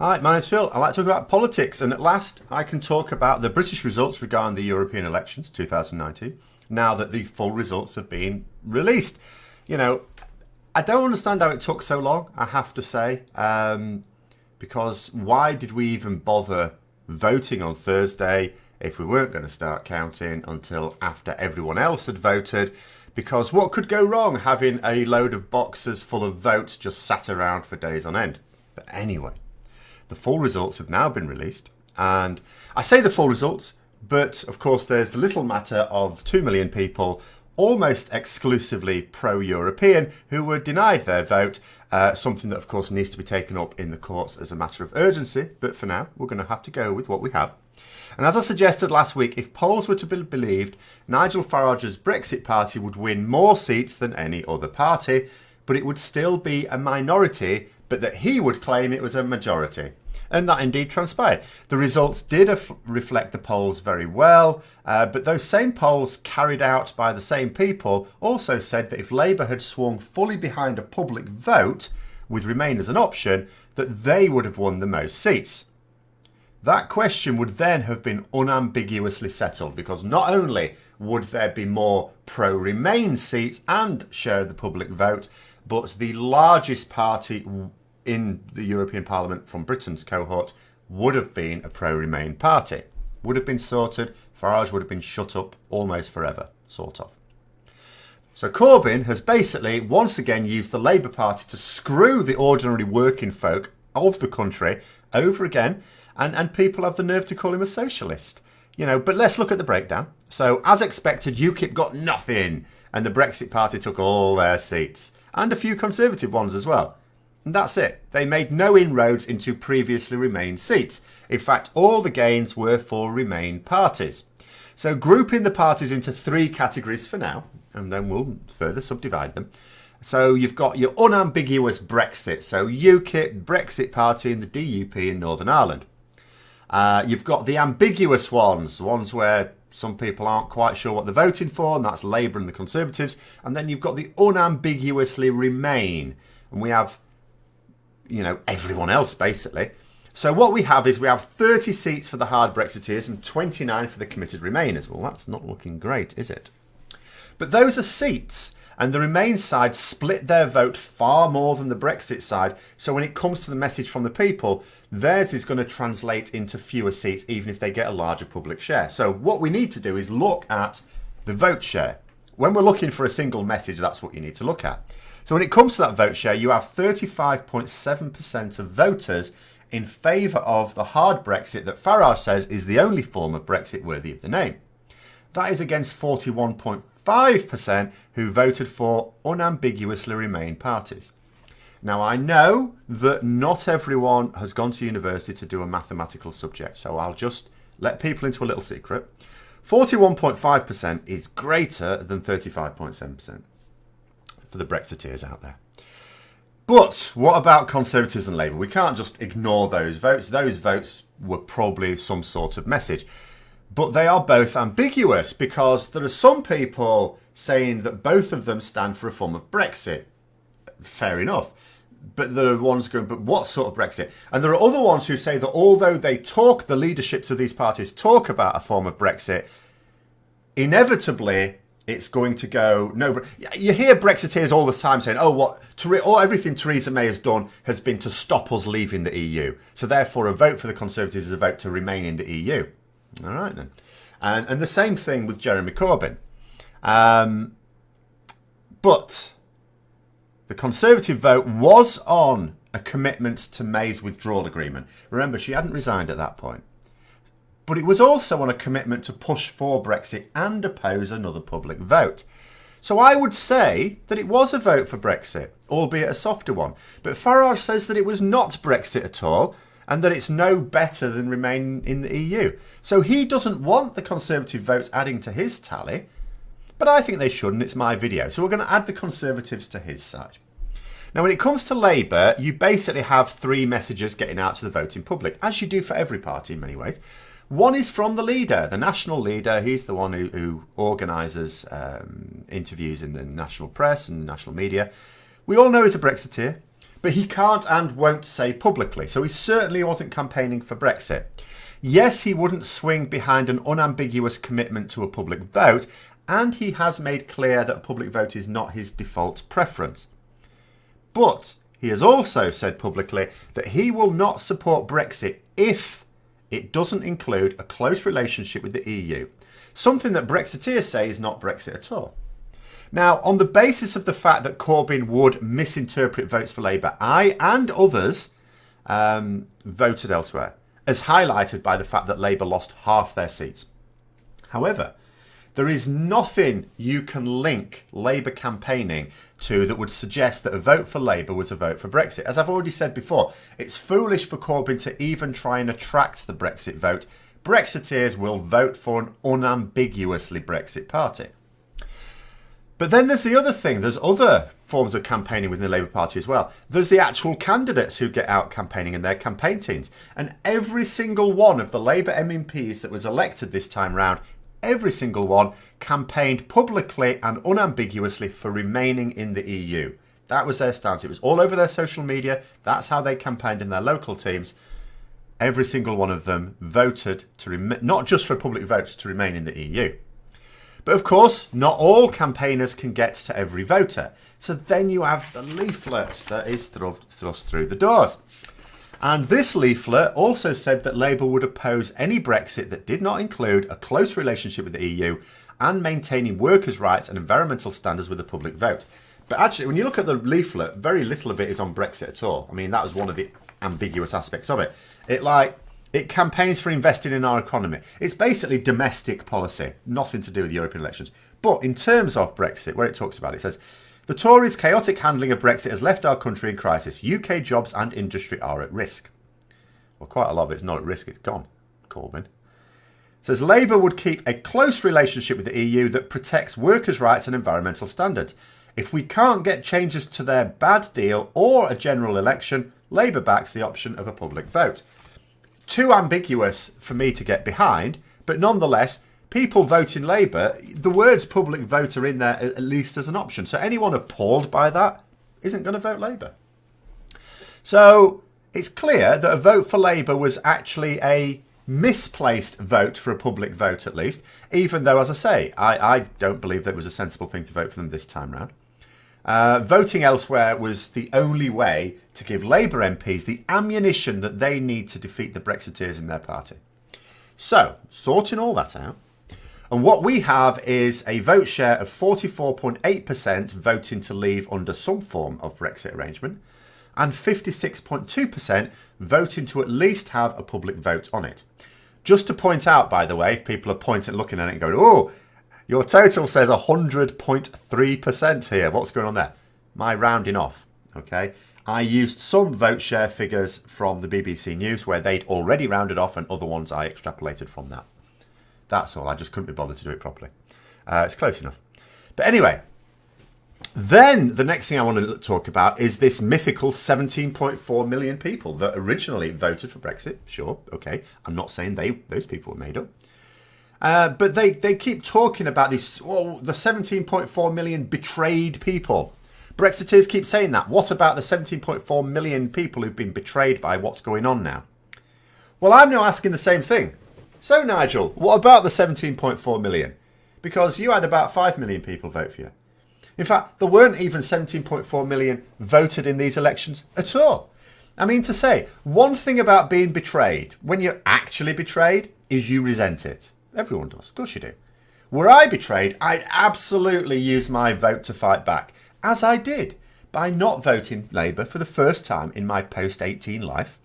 Hi, my name's Phil. I like to talk about politics, and at last I can talk about the British results regarding the European elections 2019, now that the full results have been released. You know, I don't understand how it took so long, I have to say, because why did we even bother voting on Thursday if we weren't going to start counting until after everyone else had voted? Because what could go wrong having a load of boxes full of votes just sat around for days on end? But anyway. The full results have now been released, and I say the full results, but of course there's the little matter of 2 million people, almost exclusively pro-European, who were denied their vote, something that of course needs to be taken up in the courts as a matter of urgency, but for now we're going to have to go with what we have. And as I suggested last week, if polls were to be believed, Nigel Farage's Brexit Party would win more seats than any other party, but it would still be a minority, but that he would claim it was a majority. And that indeed transpired. The results did reflect the polls very well, but those same polls carried out by the same people also said that if Labour had swung fully behind a public vote, with Remain as an option, that they would have won the most seats. That question would then have been unambiguously settled, because not only would there be more pro-Remain seats and share of the public vote, but the largest party in the European Parliament from Britain's cohort would have been a pro-Remain party. Would have been sorted. Farage would have been shut up almost forever, sort of. So Corbyn has basically once again used the Labour Party to screw the ordinary working folk of the country over again, and people have the nerve to call him a socialist. You know, but let's look at the breakdown. So as expected, UKIP got nothing, and the Brexit Party took all their seats, and a few Conservative ones as well. And that's it. They made no inroads into previously Remain seats. In fact, all the gains were for Remain parties. So grouping the parties into three categories for now, and then we'll further subdivide them. So you've got your unambiguous Brexit, so UKIP, Brexit Party and the DUP in Northern Ireland. You've got the ambiguous ones where some people aren't quite sure what they're voting for, and that's Labour and the Conservatives. And then you've got the unambiguously Remain, and we have, you know, everyone else basically. So what we have is we have 30 seats for the hard Brexiteers and 29 for the committed Remainers. Well, that's not looking great, is it? But those are seats, and the Remain side split their vote far more than the Brexit side. So when it comes to the message from the people, theirs is going to translate into fewer seats, even if they get a larger public share. So what we need to do is look at the vote share. When we're looking for a single message, that's what you need to look at. So when it comes to that vote share, you have 35.7% of voters in favour of the hard Brexit that Farage says is the only form of Brexit worthy of the name. That is against 41.5% who voted for unambiguously Remain parties. Now, I know that not everyone has gone to university to do a mathematical subject, so I'll just let people into a little secret. 41.5% is greater than 35.7%. For the Brexiteers out there. But what about Conservatives and Labour? We can't just ignore those votes. Those votes were probably some sort of message. But they are both ambiguous, because there are some people saying that both of them stand for a form of Brexit. Fair enough. But there are ones going, but what sort of Brexit? And there are other ones who say that although the leaderships of these parties talk about a form of Brexit, inevitably it's going to go no. You hear Brexiteers all the time saying, everything Theresa May has done has been to stop us leaving the EU. So therefore a vote for the Conservatives is a vote to remain in the EU. All right then. And the same thing with Jeremy Corbyn. But the Conservative vote was on a commitment to May's withdrawal agreement. Remember, she hadn't resigned at that point. But it was also on a commitment to push for Brexit and oppose another public vote. So I would say that it was a vote for Brexit, albeit a softer one. But Farage says that it was not Brexit at all, and that it's no better than remaining in the EU. So he doesn't want the Conservative votes adding to his tally, but I think they should, and it's my video. So we're going to add the Conservatives to his side. Now, when it comes to Labour, you basically have three messages getting out to the voting public, as you do for every party in many ways. One is from the leader, the national leader. He's the one who organises interviews in the national press and the national media. We all know he's a Brexiteer, but he can't and won't say publicly, so he certainly wasn't campaigning for Brexit. Yes, he wouldn't swing behind an unambiguous commitment to a public vote, and he has made clear that a public vote is not his default preference. But he has also said publicly that he will not support Brexit if it doesn't include a close relationship with the EU, something that Brexiteers say is not Brexit at all. Now, on the basis of the fact that Corbyn would misinterpret votes for Labour, I and others voted elsewhere, as highlighted by the fact that Labour lost half their seats. However, there is nothing you can link Labour campaigning to that would suggest that a vote for Labour was a vote for Brexit. As I've already said before, it's foolish for Corbyn to even try and attract the Brexit vote. Brexiteers will vote for an unambiguously Brexit Party. But then there's the other thing. There's other forms of campaigning within the Labour Party as well. There's the actual candidates who get out campaigning and their campaign teams. And every single one of the Labour MPs that was elected this time round, every single one campaigned publicly and unambiguously for remaining in the EU. That was their stance. It was all over their social media. That's how they campaigned in their local teams. Every single one of them voted to not just for a public vote, to remain in the EU. But of course, not all campaigners can get to every voter. So then you have the leaflet that is thrust through the doors. And this leaflet also said that Labour would oppose any Brexit that did not include a close relationship with the EU and maintaining workers' rights and environmental standards with a public vote. But actually, when you look at the leaflet, very little of it is on Brexit at all. I mean, that was one of the ambiguous aspects of it. It campaigns for investing in our economy. It's basically domestic policy, nothing to do with European elections. But in terms of Brexit, where it talks about it, it says, the Tories' chaotic handling of Brexit has left our country in crisis. UK jobs and industry are at risk. Well, quite a lot of it's not at risk. It's gone, Corbyn. It says Labour would keep a close relationship with the EU that protects workers' rights and environmental standards. If we can't get changes to their bad deal or a general election, Labour backs the option of a public vote. Too ambiguous for me to get behind, but nonetheless, people voting Labour, the words public vote are in there at least as an option. So anyone appalled by that isn't going to vote Labour. So it's clear that a vote for Labour was actually a misplaced vote for a public vote at least, even though, as I say, I don't believe that it was a sensible thing to vote for them this time round. Voting elsewhere was the only way to give Labour MPs the ammunition that they need to defeat the Brexiteers in their party. So, sorting all that out, and what we have is a vote share of 44.8% voting to leave under some form of Brexit arrangement, and 56.2% voting to at least have a public vote on it. Just to point out, by the way, if people are looking at it and going, oh, your total says 100.3% here. What's going on there? My rounding off, okay? I used some vote share figures from the BBC News where they'd already rounded off, and other ones I extrapolated from that. That's all. I just couldn't be bothered to do it properly. It's close enough. But anyway, then the next thing I want to talk about is this mythical 17.4 million people that originally voted for Brexit. Sure, okay. I'm not saying those people were made up. But they keep talking about the 17.4 million betrayed people. Brexiteers keep saying that. What about the 17.4 million people who've been betrayed by what's going on now? Well, I'm now asking the same thing. So, Nigel, what about the 17.4 million? Because you had about 5 million people vote for you. In fact, there weren't even 17.4 million voted in these elections at all. I mean to say, one thing about being betrayed, when you're actually betrayed, is you resent it. Everyone does. Of course you do. Were I betrayed, I'd absolutely use my vote to fight back, as I did, by not voting Labour for the first time in my post-18 life.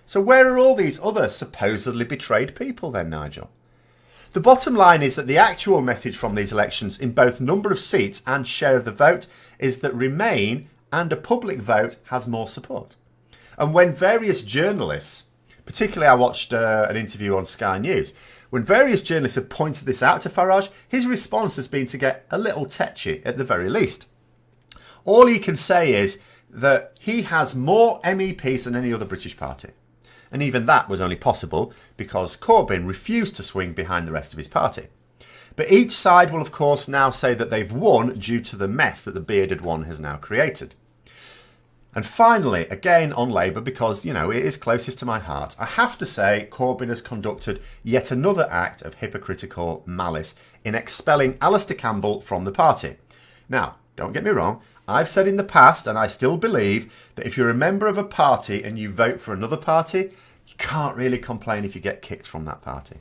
So where are all these other supposedly betrayed people then, Nigel? The bottom line is that the actual message from these elections in both number of seats and share of the vote is that Remain and a public vote has more support. And when various journalists, particularly I watched an interview on Sky News, when various journalists have pointed this out to Farage, his response has been to get a little tetchy at the very least. All he can say is that he has more MEPs than any other British party. And even that was only possible because Corbyn refused to swing behind the rest of his party. But each side will of course now say that they've won due to the mess that the bearded one has now created. And finally, again on Labour, because, you know, it is closest to my heart, I have to say Corbyn has conducted yet another act of hypocritical malice in expelling Alistair Campbell from the party. Now, don't get me wrong, I've said in the past, and I still believe, that if you're a member of a party and you vote for another party, you can't really complain if you get kicked from that party.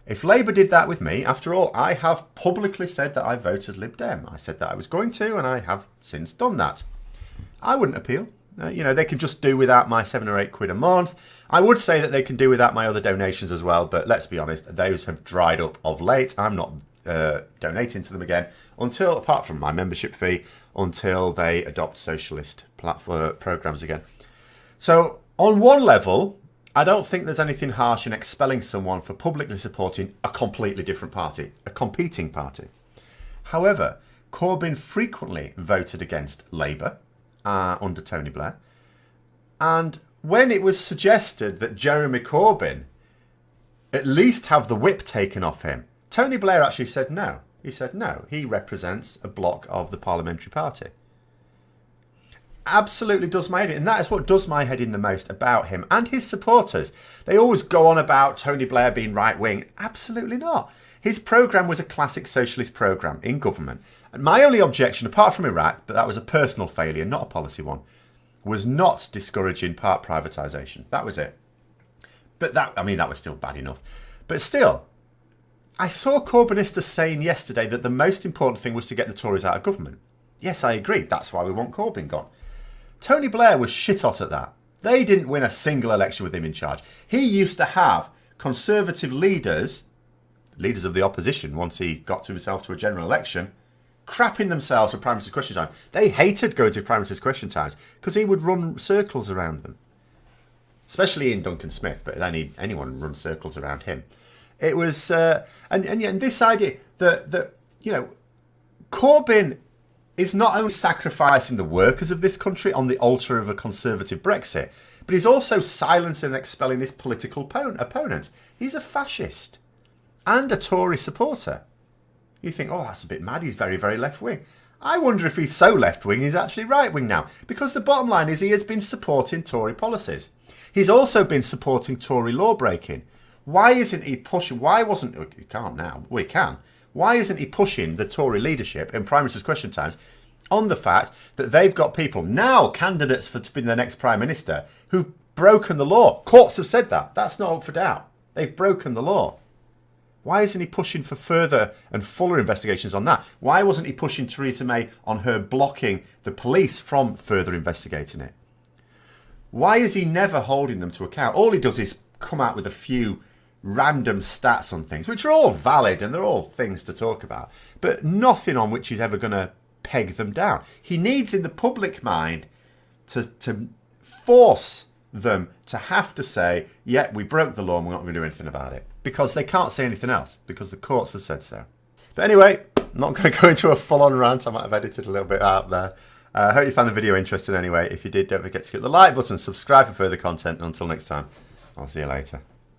If Labour did that with me, after all, I have publicly said that I voted Lib Dem. I said that I was going to, and I have since done that. I wouldn't appeal. You know, they can just do without my £7 or £8 a month. I would say that they can do without my other donations as well, but let's be honest, those have dried up of late. I'm not donating to them again until, apart from my membership fee, until they adopt socialist programs again. So, on one level, I don't think there's anything harsh in expelling someone for publicly supporting a completely different party, a competing party. However, Corbyn frequently voted against Labour under Tony Blair. And when it was suggested that Jeremy Corbyn at least have the whip taken off him, Tony Blair actually said no. He said no, he represents a bloc of the parliamentary party. Absolutely does my head in. And that is what does my head in the most about him and his supporters. They always go on about Tony Blair being right-wing. Absolutely not. His programme was a classic socialist programme in government. And my only objection, apart from Iraq, but that was a personal failure, not a policy one, was not discouraging part privatisation. That was it. But that was still bad enough. But still, I saw Corbynistas saying yesterday that the most important thing was to get the Tories out of government. Yes, I agree. That's why we want Corbyn gone. Tony Blair was shit hot at that. They didn't win a single election with him in charge. He used to have Conservative leaders of the opposition, once he got to himself to a general election, crapping themselves for Prime Minister's Question Time. They hated going to Prime Minister's Question Times because he would run circles around them. Especially Ian Duncan Smith, but anyone run circles around him. It was, and this idea that you know, Corbyn is not only sacrificing the workers of this country on the altar of a Conservative Brexit, but he's also silencing and expelling his political opponents. He's a fascist and a Tory supporter. You think, oh, that's a bit mad. He's very, very left-wing. I wonder if he's so left-wing he's actually right-wing now. Because the bottom line is he has been supporting Tory policies. He's also been supporting Tory law-breaking. Why isn't he pushing... He can't now. Well, he can. Why isn't he pushing the Tory leadership in Prime Minister's Question Times on the fact that they've got people, now candidates to be the next Prime Minister, who've broken the law? Courts have said that. That's not up for doubt. They've broken the law. Why isn't he pushing for further and fuller investigations on that? Why wasn't he pushing Theresa May on her blocking the police from further investigating it? Why is he never holding them to account? All he does is come out with a few random stats on things, which are all valid and they're all things to talk about, but nothing on which he's ever going to peg them down. He needs in the public mind to force them to have to say, yeah, we broke the law and we're not going to do anything about it, because they can't say anything else, because the courts have said so. But anyway, I'm not going to go into a full-on rant. I might have edited a little bit out there. I hope you found the video interesting anyway. If you did, don't forget to hit the like button, subscribe for further content, and until next time, I'll see you later.